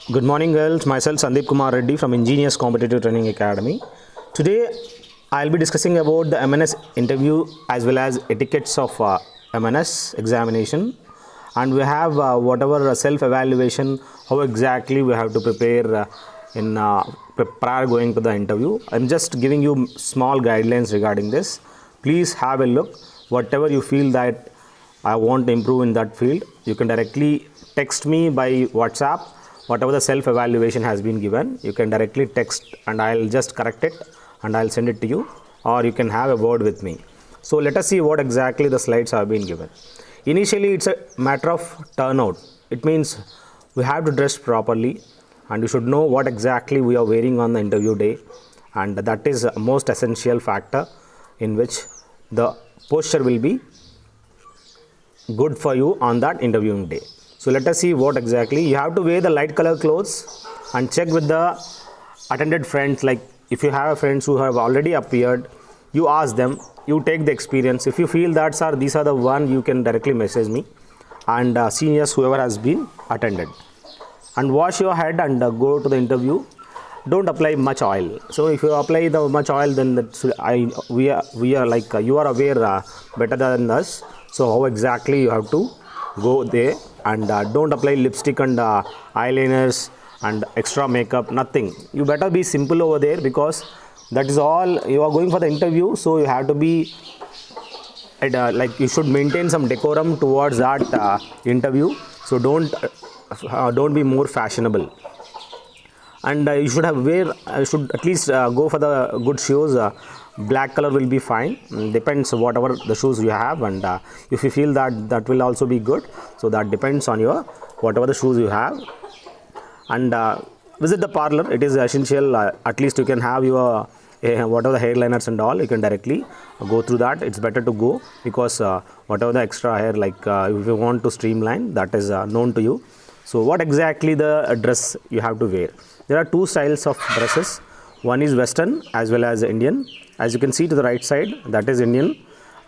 Good morning, girls. Myself Sandeep Kumar Reddy from Engineers Competitive Training Academy. Today, I'll be discussing about the MNS interview as well as etiquettes of MNS examination, and we have whatever self-evaluation, how exactly we have to prepare in prior going to the interview. I'm just giving you small guidelines regarding this. Please have a look. Whatever you feel that I want to improve in that field, you can directly text me by WhatsApp. Whatever the self evaluation has been given, you can directly text and I'll just correct it and I'll send it to you, or you can have a word with me. So let us see what exactly the slides have been given. Initially, it's a matter of turnout. It means we have to dress properly and you should know what exactly we are wearing on the interview day, and that is a most essential factor in which the posture will be good for you on that interviewing day. So let us see what exactly you have to wear. The light color clothes and check with the attended friends. Like if you have friends who have already appeared, you ask them, you take the experience. If you feel that sir, these are the one, you can directly message me, and seniors whoever has been attended, and wash your head and go to the interview. Don't apply much oil. So if you apply the much oil, then we are like you are aware better than us. So how exactly you have to go there, and don't apply lipstick and eyeliners and extra makeup, nothing. You better be simple over there, because that is all you are going for the interview. So you have to be like you should maintain some decorum towards that interview. So don't be more fashionable, and you should have should at least go for the good shoes. Black color will be fine, depends whatever the shoes you have, and if you feel that will also be good, so that depends on your whatever the shoes you have. And visit the parlor, it is essential. At least you can have your whatever the hairliners and all, you can directly go through that. It's better to go, because whatever the extra hair, like if you want to streamline, that is known to you. So what exactly the dress you have to wear? There are two styles of dresses. One is Western as well as Indian. As you can see to the right side, that is Indian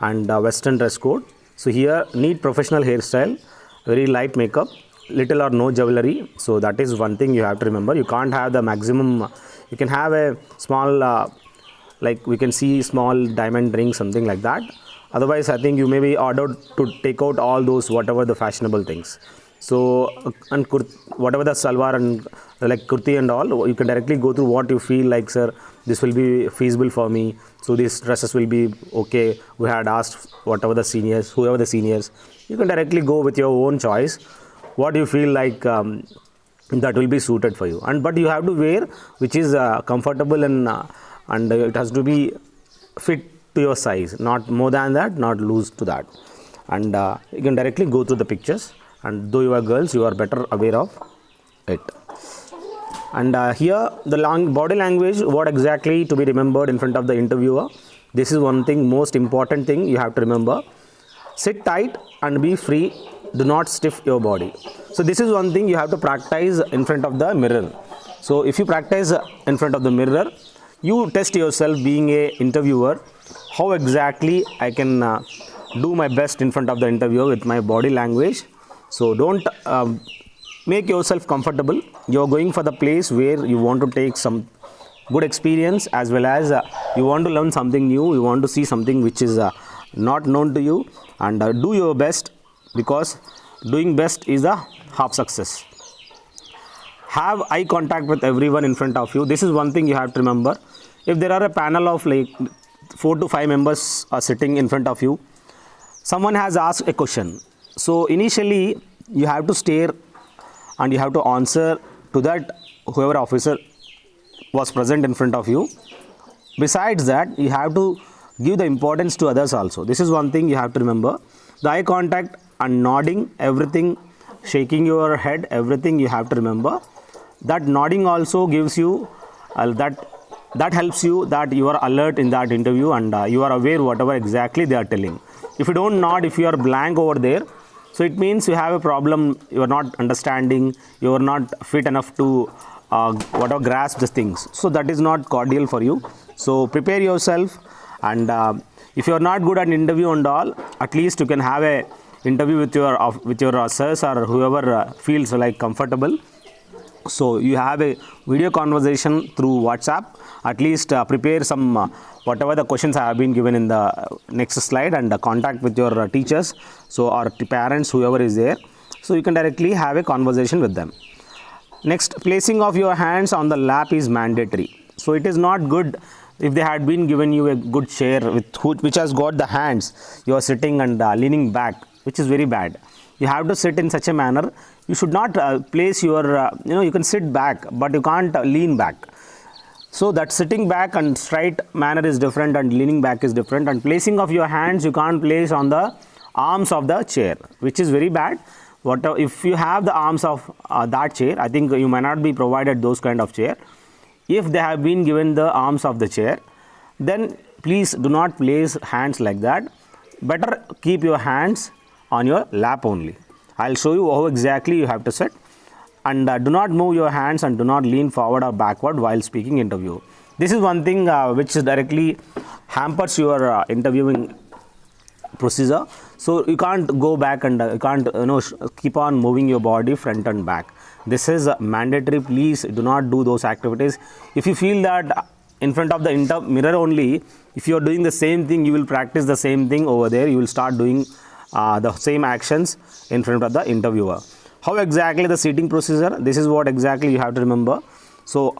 and Western dress code. So here, neat professional hairstyle, very light makeup, little or no jewelry. So that is one thing you have to remember. You can't have the maximum. You can have a small like we can see small diamond ring, something like that. Otherwise, I think you may be ordered to take out all those whatever the fashionable things. So and whatever the salwar and like kurti and all, you can directly go through what you feel like, sir, this will be feasible for me, so these dresses will be okay. We had asked whatever the seniors, whoever the seniors, you can directly go with your own choice, what you feel like that will be suited for you. And but you have to wear which is comfortable, and it has to be fit to your size, not more than that, not loose to that. And you can directly go through the pictures, and though you are girls, you are better aware of it. And here the body language, what exactly to be remembered in front of the interviewer. This is one thing, most important thing you have to remember. Sit tight and be free, do not stiff your body. So this is one thing you have to practice in front of the mirror. So if you practice in front of the mirror, you test yourself being a interviewer, how exactly I can do my best in front of the interviewer with my body language. So don't make yourself comfortable. You're going for the place where you want to take some good experience, as well as you want to learn something new, you want to see something which is not known to you, and do your best, because doing best is a half success. Have eye contact with everyone in front of you. This is one thing you have to remember. If there are a panel of like 4 to 5 members are sitting in front of you, someone has asked a question. So initially you have to stare and you have to answer to that whoever officer was present in front of you. Besides that, you have to give the importance to others also. This is one thing you have to remember. The eye contact and nodding, everything, shaking your head, everything you have to remember. That nodding also gives you that helps you that you are alert in that interview, and you are aware whatever exactly they are telling. If you don't nod, if you are blank over there, so it means you have a problem, you are not understanding, you are not fit enough to whatever grasp the things. So that is not cordial for you. So prepare yourself, and if you are not good at interview and all, at least you can have a interview with your sirs or whoever feels like comfortable. So you have a video conversation through WhatsApp. At least prepare some whatever the questions have been given in the next slide, and contact with your teachers, so or parents, whoever is there, so you can directly have a conversation with them. Next, placing of your hands on the lap is mandatory. So it is not good if they had been given you a good chair which has got the hands, you are sitting and leaning back, which is very bad. You have to sit in such a manner. You should not place your, you can sit back, but you can't lean back. So that sitting back and straight manner is different, and leaning back is different. And placing of your hands, you can't place on the arms of the chair, which is very bad. If you have the arms of that chair, I think you may not be provided those kind of chair. If they have been given the arms of the chair, then please do not place hands like that. Better keep your hands on your lap only. I'll show you how exactly you have to sit. And do not move your hands, and do not lean forward or backward while speaking interview. This is one thing which directly hampers your interviewing procedure. So you can't go back, and you can't keep on moving your body front and back. This is mandatory. Please do not do those activities. If you feel that in front of the mirror only, if you are doing the same thing, you will practice the same thing over there. You will start doing the same actions in front of the interviewer. How exactly the seating procedure? This is what exactly you have to remember. So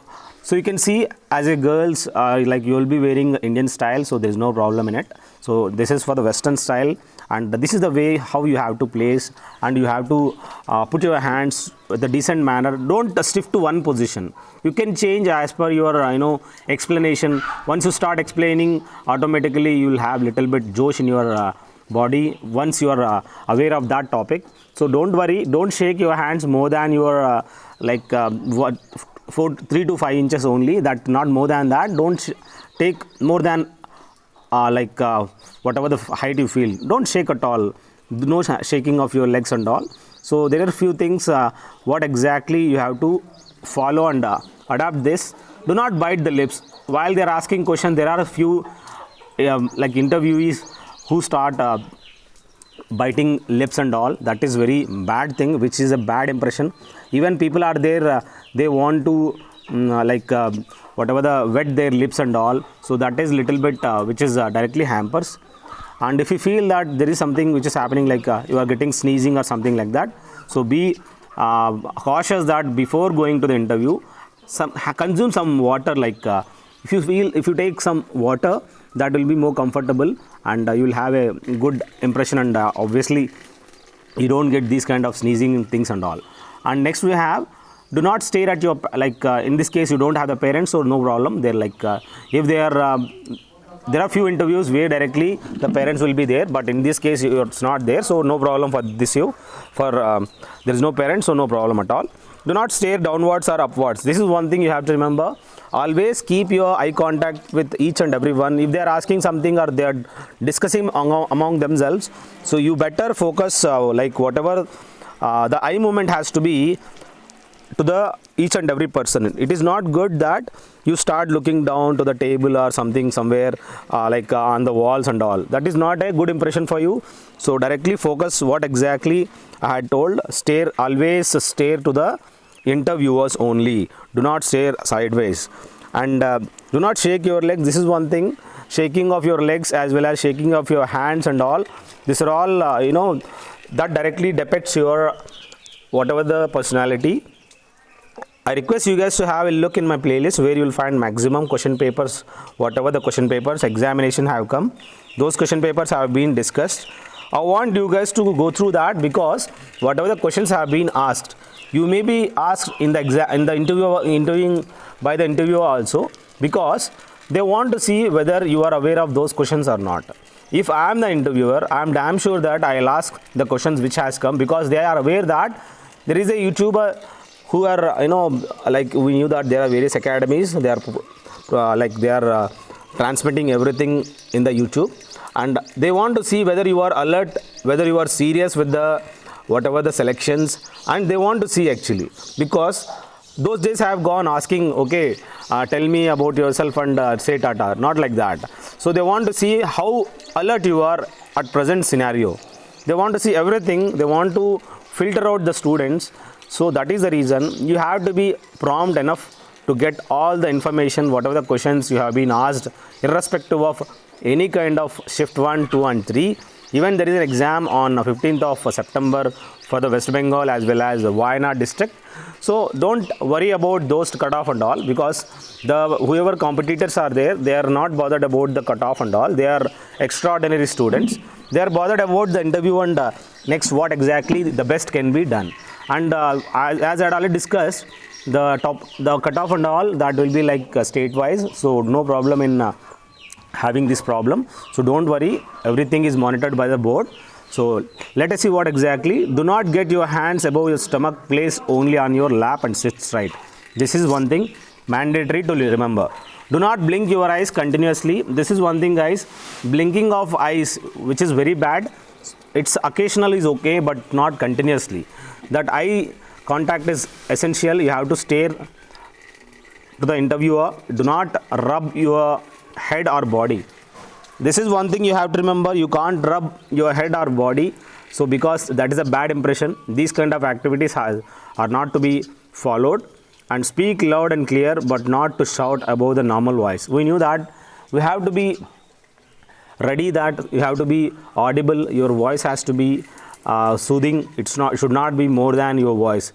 you can see, as a girls, like you will be wearing Indian style, so there is no problem in it. So this is for the Western style, and this is the way how you have to place, and you have to put your hands with a decent manner. Don't stiff to one position. You can change as per your explanation. Once you start explaining, automatically you will have little bit josh in your body once you are aware of that topic. So don't worry, don't shake your hands more than your 3 to 5 inches only, that not more than that. Don't take more than whatever the height you feel. Don't shake at all. No shaking of your legs and all. So there are a few things what exactly you have to follow and adapt this. Do not bite the lips while they are asking questions. There are a few interviewees who start biting lips and all. That is very bad thing, which is a bad impression. Even people are there, they want to whatever the wet their lips and all. So that is little bit which is directly hampers. And if you feel that there is something which is happening, like you are getting sneezing or something like that, so be cautious that before going to the interview, consume some water. If you take some water, that will be more comfortable, and you will have a good impression, and obviously you don't get these kind of sneezing things and all. And next we have, do not stare at your in this case you don't have the parents, so no problem. They're if they are there are few interviews where directly the parents will be there, but in this case it's not there, so no problem for this. There is no parents, so no problem at all. Do not stare downwards or upwards. This is one thing you have to remember. Always keep your eye contact with each and everyone. If they are asking something or they are discussing among themselves, so you better focus whatever the eye movement has to be to the each and every person. It is not good that you start looking down to the table or something somewhere on the walls and all. That is not a good impression for you. So directly focus what exactly I had told. Always stare to the interviewers only. Do not stare sideways, and do not shake your legs. This is one thing. Shaking of your legs as well as shaking of your hands and all, these are all that directly depicts your whatever the personality. I request you guys to have a look in my playlist where you will find maximum question papers. Whatever the question papers examination have come, those question papers have been discussed. I want you guys to go through that, because whatever the questions have been asked, you may be asked in the interviewing by the interviewer also, because they want to see whether you are aware of those questions or not. If I am the interviewer, I am damn sure that I will ask the questions which has come, because they are aware that there is a YouTuber who are we knew that there are various academies. They are transmitting everything in the YouTube, and they want to see whether you are alert, whether you are serious with the whatever the selections, and they want to see actually, because those days have gone asking, okay, tell me about yourself and say tata. Not like that. So they want to see how alert you are at present scenario. They want to see everything. They want to filter out the students So that is the reason you have to be prompt enough to get all the information, whatever the questions you have been asked, irrespective of any kind of shift 1, 2 and 3. Even there is an exam on 15th of September for the West Bengal as well as Wayanad district. So don't worry about those cutoff and all, because whoever competitors are there, they are not bothered about the cutoff and all. They are extraordinary students. They are bothered about the interview and next what exactly the best can be done. And as I had already discussed, the cutoff and all, that will be like state wise, so no problem in having this problem. So don't worry, everything is monitored by the board. So let us see what exactly. Do not get your hands above your stomach, place only on your lap and sit straight. This is one thing mandatory to remember. Do not blink your eyes continuously. This is one thing, guys. Blinking of eyes, which is very bad. It's occasional is okay, but not continuously. That eye contact is essential. You have to stare to the interviewer. Do not rub your head or body. This is one thing you have to remember. You can't rub your head or body, so because that is a bad impression. These kind of activities are not to be followed. And speak loud and clear, but not to shout above the normal voice. We knew that we have to be ready, that you have to be audible. Your voice has to be soothing. It should not be more than your voice.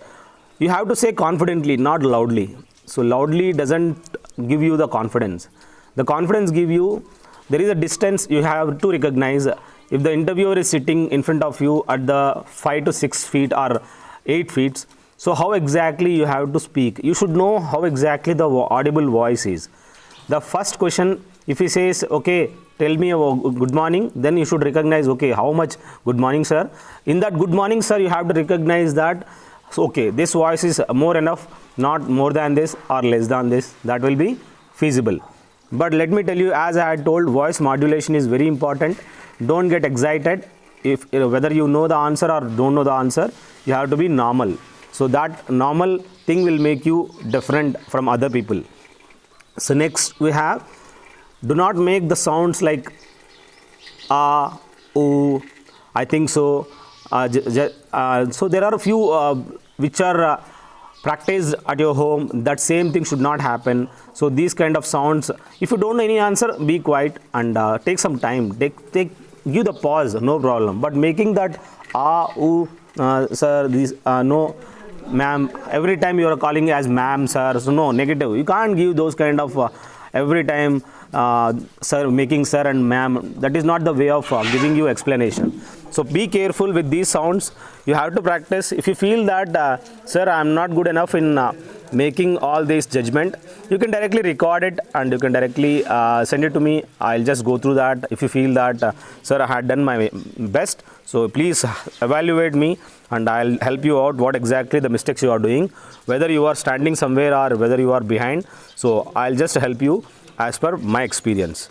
You have to say confidently, not loudly. So loudly doesn't give you the confidence. The confidence give you, there is a distance you have to recognize. If the interviewer is sitting in front of you at the 5 to 6 feet or 8 feet, so how exactly you have to speak? You should know how exactly the audible voice is. The first question, if he says, okay, tell me about good morning, then you should recognize, okay, how much good morning, sir. In that good morning, sir, you have to recognize that, so, okay, this voice is more enough, not more than this or less than this. That will be feasible. But let me tell you, as I had told, voice modulation is very important. Don't get excited. If whether you know the answer or don't know the answer, you have to be normal. So that normal thing will make you different from other people. So next we have, do not make the sounds like ooh, I think so. So there are a few which are practiced at your home. That same thing should not happen. So these kind of sounds, if you don't know any answer, be quiet and take some time. Give the pause, no problem. But making that ooh, sir, these no, ma'am, every time you are calling as ma'am, sir, so no, negative. You can't give those kind of every time sir, making sir and ma'am. That is not the way of giving you explanation. So be careful with these sounds. You have to practice. If you feel that sir, I am not good enough in making all this judgment, you can directly record it and you can directly send it to me. I'll just go through that. If you feel that sir, I had done my best, so please evaluate me and I'll help you out what exactly the mistakes you are doing, whether you are standing somewhere or whether you are behind. So I'll just help you as per my experience.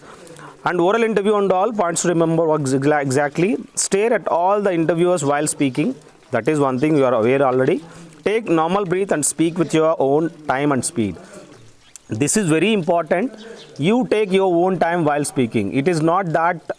And oral interview and all points to remember exactly. Stare at all the interviewers while speaking. That is one thing you are aware already. Take normal breath and speak with your own time and speed. This is very important. You take your own time while speaking. It is not that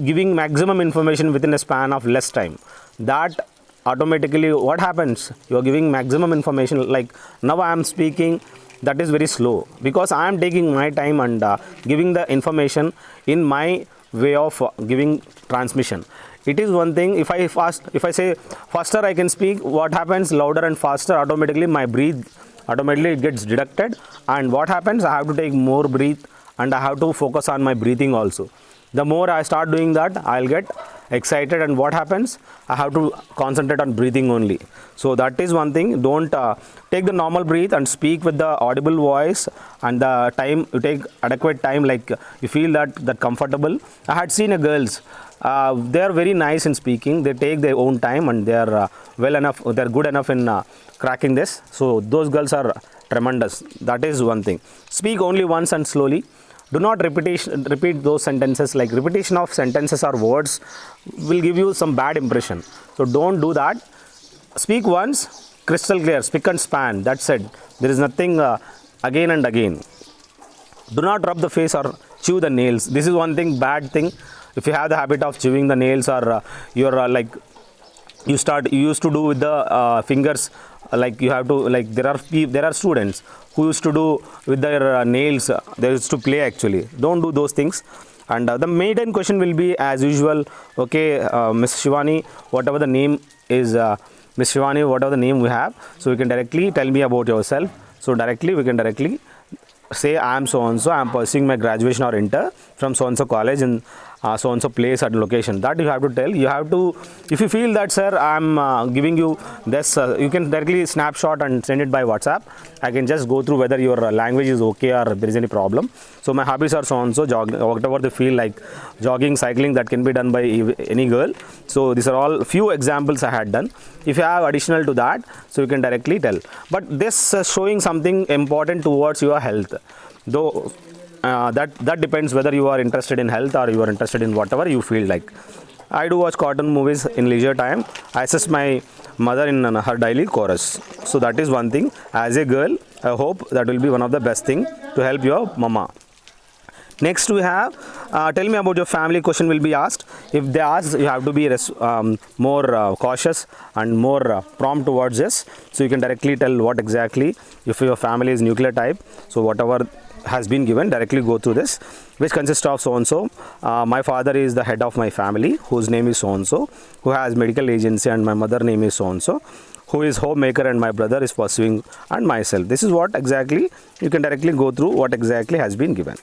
giving maximum information within a span of less time. That automatically what happens? You are giving maximum information. Like now I am speaking. That is very slow because I am taking my time and giving the information in my way of giving transmission. It is one thing. If I say faster I can speak, what happens? Louder and faster, automatically my breath automatically it gets deducted, and what happens? I have to take more breath and I have to focus on my breathing also. The more I start doing that, I'll get excited, and what happens? I have to concentrate on breathing only. So that is one thing. Don't take the normal breath and speak with the audible voice, and the time you take adequate time, like you feel that comfortable. I had seen a girls, they are very nice in speaking. They take their own time and they are well enough, they're good enough in cracking this. So those girls are tremendous. That is one thing. Speak only once and slowly. Do not repeat those sentences. Like repetition of sentences or words will give you some bad impression. So don't do that. Speak once, crystal clear, spick and span. That's it. There is nothing again and again. Do not rub the face or chew the nails. This is one thing, bad thing. If you have the habit of chewing the nails, or you're like you used to do with the fingers, like you have to, like there are students who used to do with their nails, they used to play actually. Don't do those things. And the maiden question will be as usual. Okay, Miss Shivani, whatever the name is, Miss Shivani, whatever the name we have, so you can directly tell me about yourself. So directly we can directly say I am so and so, I am pursuing my graduation or inter from so and so college in so and so place and location. That you have to tell. You have to, if you feel that sir I am giving you this, you can directly snapshot and send it by WhatsApp. I can just go through whether your language is okay or there is any problem. So my hobbies are so and so, jogging, whatever they feel like, jogging, cycling, that can be done by any girl. So these are all few examples I had done. If you have additional to that, so you can directly tell. But this showing something important towards your health, though that depends whether you are interested in health or you are interested in whatever you feel like. I do watch cartoon movies in leisure time. I assist my mother in her daily chorus. So that is one thing. As a girl, I hope that will be one of the best thing to help your mama. Next we have, tell me about your family question will be asked. If they ask, you have to be more cautious and more prompt towards this. So you can directly tell what exactly, if your family is nuclear type, so whatever has been given, directly go through this, which consists of so and so. My father is the head of my family, whose name is so and so, who has medical agency, and my mother name is so and so, who is homemaker, and my brother is pursuing, and myself. This is what exactly you can directly go through what exactly has been given.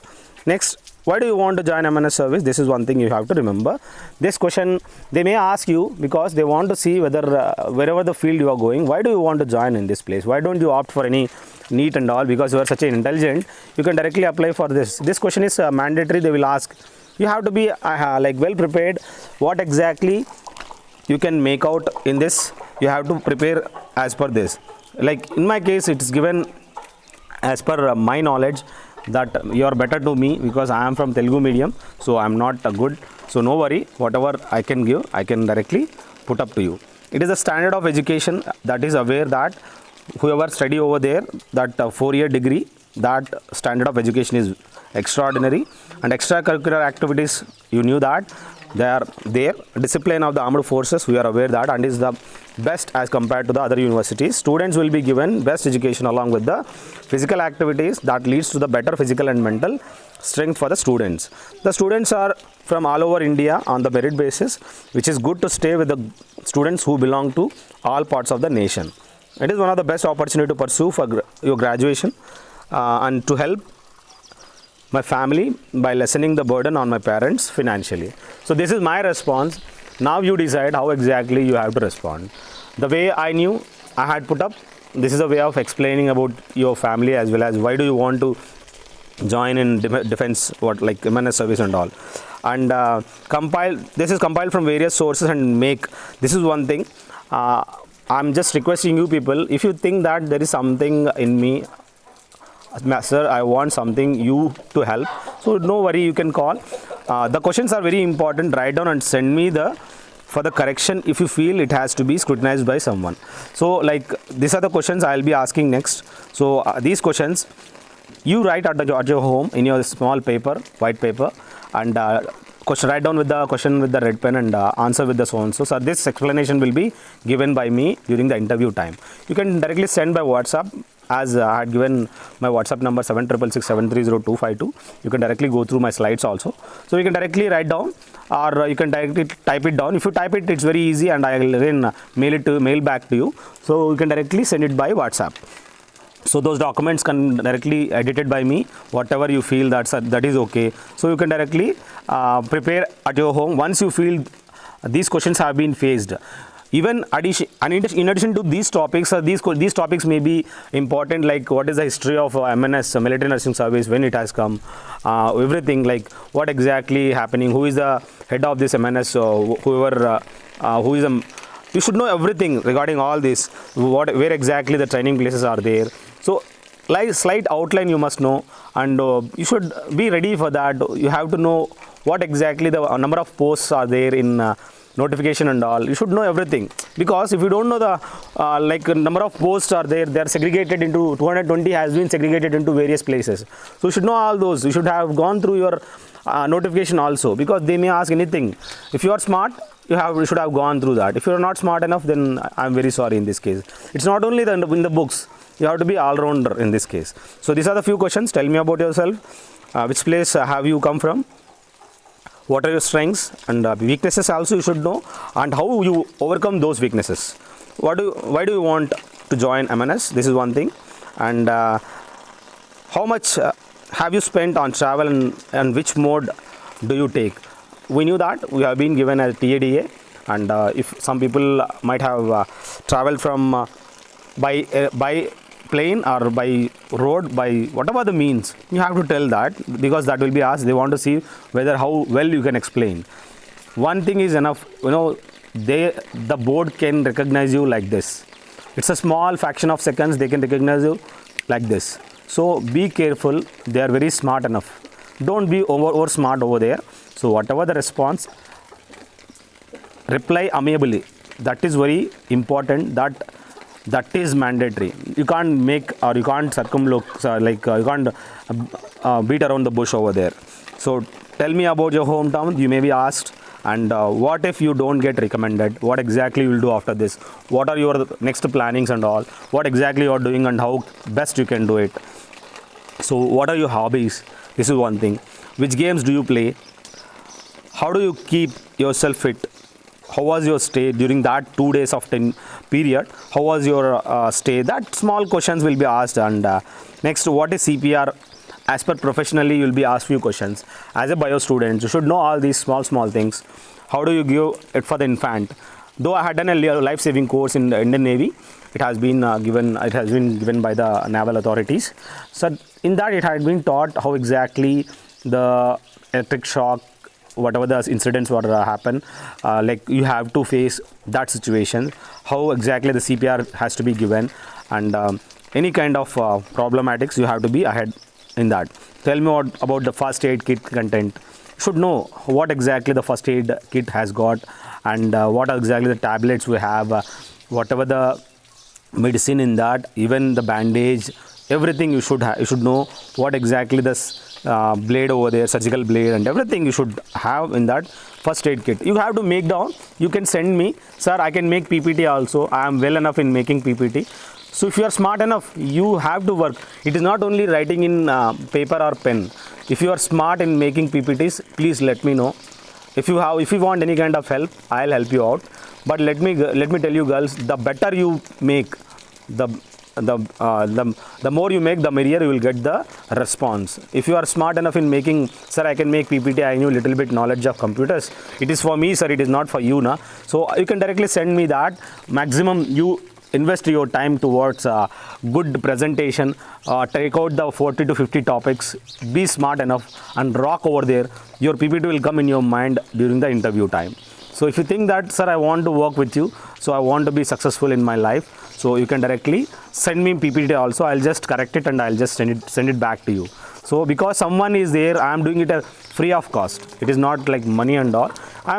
Next, why do you want to join MNS service? This is one thing you have to remember. This question they may ask you because they want to see whether wherever the field you are going, why do you want to join in this place? Why don't you opt for any NEET and all? Because you are such an intelligent, you can directly apply for this. This question is mandatory. They will ask. You have to be like well prepared. What exactly you can make out in this? You have to prepare as per this. Like in my case, it is given as per my knowledge, that you are better to me because I am from Telugu medium, so I am not good. So no worry, whatever I can give, I can directly put up to you. It is a standard of education that is aware that whoever study over there, that 4-year degree, that standard of education is extraordinary. And extracurricular activities, you knew that they are there. Discipline of the armed forces, we are aware that, and is the best as compared to the other universities. Students will be given best education along with the physical activities that leads to the better physical and mental strength for the students. The students are from all over India on the merit basis, which is good to stay with the students who belong to all parts of the nation. It is one of the best opportunity to pursue for your graduation and to help my family by lessening the burden on my parents financially. So this is my response. Now you decide how exactly you have to respond. The way I knew, I had put up, this is a way of explaining about your family as well as why do you want to join in defense, what like MNS service and all. And this is compiled from various sources and make, this is one thing. I'm just requesting you people, if you think that there is something in me, sir, I want something you to help, so no worry, you can call. The questions are very important. Write down and send me for the correction if you feel it has to be scrutinized by someone. So like these are the questions I'll be asking next. So these questions you write at your home in your small paper, white paper, and write down with the question with the red pen and answer with the so and so. So this explanation will be given by me during the interview time. You can directly send by WhatsApp, as I had given my WhatsApp number 7667302252. You can directly go through my slides also. So you can directly write down, or you can directly type it down. If you type it, it's very easy, and I will then mail back to you. So you can directly send it by WhatsApp. So those documents can directly edited by me, whatever you feel that is okay. So you can directly prepare at your home once you feel these questions have been faced. Even in addition to these topics, these topics may be important, like what is the history of MNS, military nursing service, when it has come, everything, like what exactly happening, who is the head of this MNS, who is you should know everything regarding all this, where exactly the training places are there. So like slight outline you must know, and you should be ready for that. You have to know what exactly the number of posts are there in notification and all. You should know everything, because if you don't know the like number of posts are there, they are segregated into 220 has been segregated into various places. So you should know all those. You should have gone through your notification also, because they may ask anything. If you are smart, you should have gone through that. If you are not smart enough, then I'm very sorry in this case. It's not only in the books. You have to be all-rounder in this case. So these are the few questions. Tell me about yourself. Which place have you come from? What are your strengths and weaknesses also you should know, and how you overcome those weaknesses. Why do you want to join MNS? This is one thing. And how much have you spent on travel, and which mode do you take? We knew that we have been given a TADA, and if some people might have traveled from by plane or by road, by whatever the means, you have to tell that, because that will be asked. They want to see whether how well you can explain. One thing is enough, the board can recognize you like this. It's a small fraction of seconds they can recognize you like this. So be careful. They are very smart enough. Don't be over smart over there. So whatever the response, reply amiably. That is very important. That is mandatory. You can't make, or you can't circumlook, you can't beat around the bush over there. So tell me about your hometown. You may be asked, and what if you don't get recommended? What exactly you will do after this? What are your next plannings and all? What exactly you are doing, and how best you can do it? So what are your hobbies? This is one thing. Which games do you play? How do you keep yourself fit? How was your stay during that 2 days of 10 period? How was your stay? That small questions will be asked. And next, what is CPR? As per professionally, you will be asked few questions. As a bio student, you should know all these small things. How do you give it for the infant? Though I had done a life-saving course in the Indian Navy, it has been given by the naval authorities. So in that, it had been taught how exactly the electric shock, whatever the incidents were happen, like you have to face that situation, how exactly the CPR has to be given, and any kind of problematics, you have to be ahead in that. Tell me about the first aid kit content. You should know what exactly the first aid kit has got, and what are exactly the tablets we have, whatever the medicine in that, even the bandage, everything you should know what exactly this blade over there, surgical blade, and everything you should have in that first aid kit. You have to make down. You can send me, sir, I can make PPT also. I am well enough in making PPT. So if you are smart enough, you have to work. It is not only writing in paper or pen. If you are smart in making PPTs, please let me know. If you want any kind of help, I'll help you out. But let me tell you, girls, the better you make, the more you make, the merrier you will get the response. If you are smart enough in making, sir, I can make PPT, I knew little bit knowledge of computers. It is for me, sir, it is not for you, na. So you can directly send me that. Maximum you invest your time towards good presentation, take out the 40 to 50 topics, be smart enough and rock over there. Your PPT will come in your mind during the interview time. So if you think that, sir, I want to work with you, so I want to be successful in my life, so you can directly send me PPT also. I'll just correct it and I'll just send it back to you. So because someone is there, I am doing it free of cost. It is not like money and all. I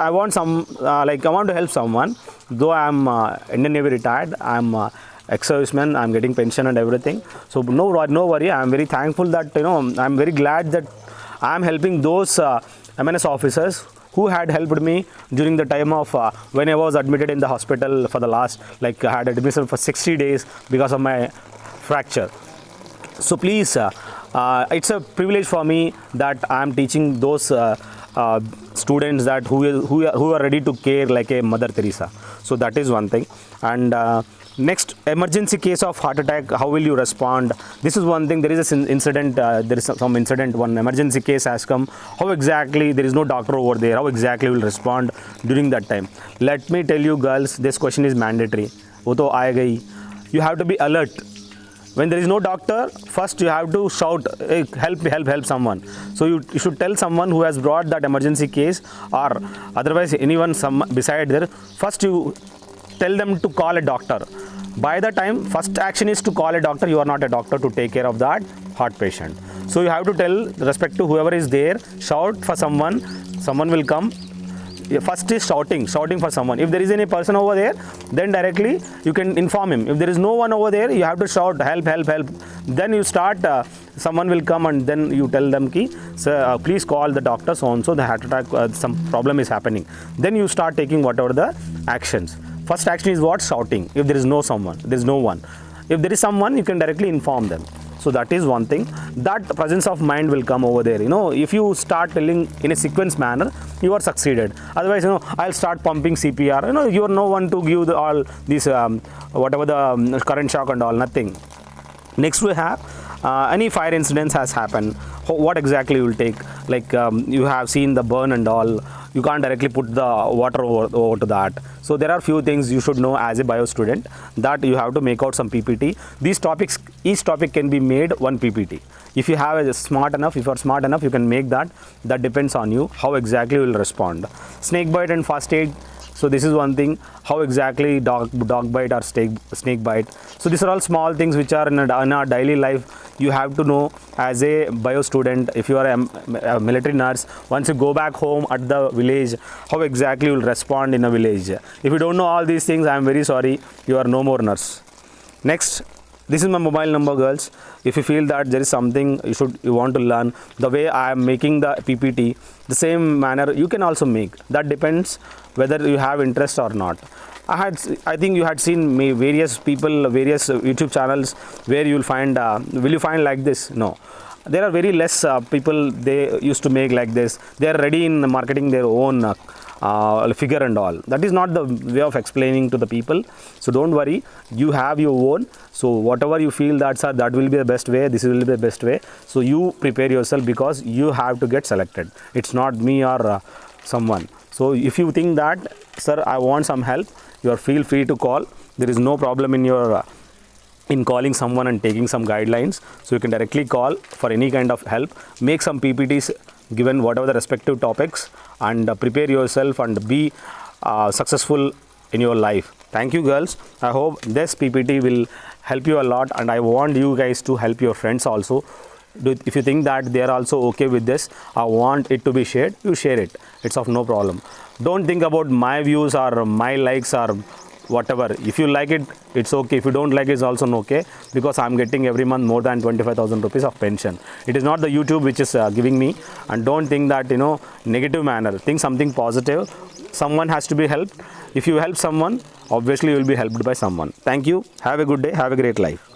want to help someone. Though I am Indian Navy retired, I am ex-serviceman, I am getting pension and everything. So no worry. I am very thankful that I am very glad that I am helping those MNS officers who had helped me during the time of when I was admitted in the hospital for the last, I had admission for 60 days because of my fracture. So please, it's a privilege for me that I am teaching those students that who are ready to care like a Mother Teresa. So that is one thing. And next, emergency case of heart attack, how will you respond? This is one thing. There is an incident, one emergency case has come. How exactly, there is no doctor over there, how exactly will respond during that time? Let me tell you, girls, this question is mandatory. वो तो आएगा ही. You have to be alert. When there is no doctor, first you have to shout, hey, help someone. So you should tell someone who has brought that emergency case, or otherwise anyone beside there, first you tell them to call a doctor. By the time, first action is to call a doctor. You are not a doctor to take care of that heart patient. So you have to tell respect to whoever is there, shout for someone will come. First is shouting for someone. If there is any person over there, then directly you can inform him. If there is no one over there, you have to shout help. Then you start someone will come and then you tell them ki, sir, please call the doctor so and so, the heart attack, some problem is happening. Then you start taking whatever the actions. First action is what? Shouting. If there is no someone, there is no one. If there is someone, you can directly inform them. So that is one thing. That presence of mind will come over there. If you start telling in a sequence manner, you are succeeded. Otherwise, I'll start pumping CPR. You are no one to give all these whatever the current shock and all, nothing. Next we have any fire incidents has happened. What exactly you will take? Like you have seen the burn and all. You can't directly put the water over to that. So there are few things you should know as a bio student, that you have to make out some PPT. These topics, each topic can be made one PPT. If you have a smart enough, if you are smart enough, you can make that. That depends on you, how exactly you will respond. Snake bite and first aid. So this is one thing, how exactly dog bite or snake bite. So these are all small things which are in our daily life. You have to know as a bio student. If you are a military nurse, once you go back home at the village, how exactly you will respond in a village. If you don't know all these things, I am very sorry, you are no more nurse. Next, this is my mobile number, girls. If you feel that there is something you want to learn, the way I am making the PPT, the same manner you can also make. That depends whether you have interest or not. I think you had seen various people, various YouTube channels where you will find, will you find like this? No. There are very less people they used to make like this. They are ready in marketing their own figure and all. That is not the way of explaining to the people. So don't worry, you have your own. So whatever you feel that will be the best way, this will be the best way. So you prepare yourself, because you have to get selected. It's not me or someone. So if you think that, sir, I want some help, you are feel free to call. There is no problem in your in calling someone and taking some guidelines. So you can directly call for any kind of help. Make some PPTs given whatever the respective topics, and prepare yourself and be successful in your life. Thank you, girls. I hope this PPT will help you a lot, and I want you guys to help your friends also. If you think that they are also okay with this, I want it to be shared, you share it. It's of no problem. Don't think about my views or my likes or whatever. If you like it, it's okay. If you don't like it, it's also okay, because I'm getting every month more than 25,000 rupees of pension. It is not the YouTube which is giving me. And don't think that, negative manner. Think something positive. Someone has to be helped. If you help someone, obviously you will be helped by someone. Thank you. Have a good day. Have a great life.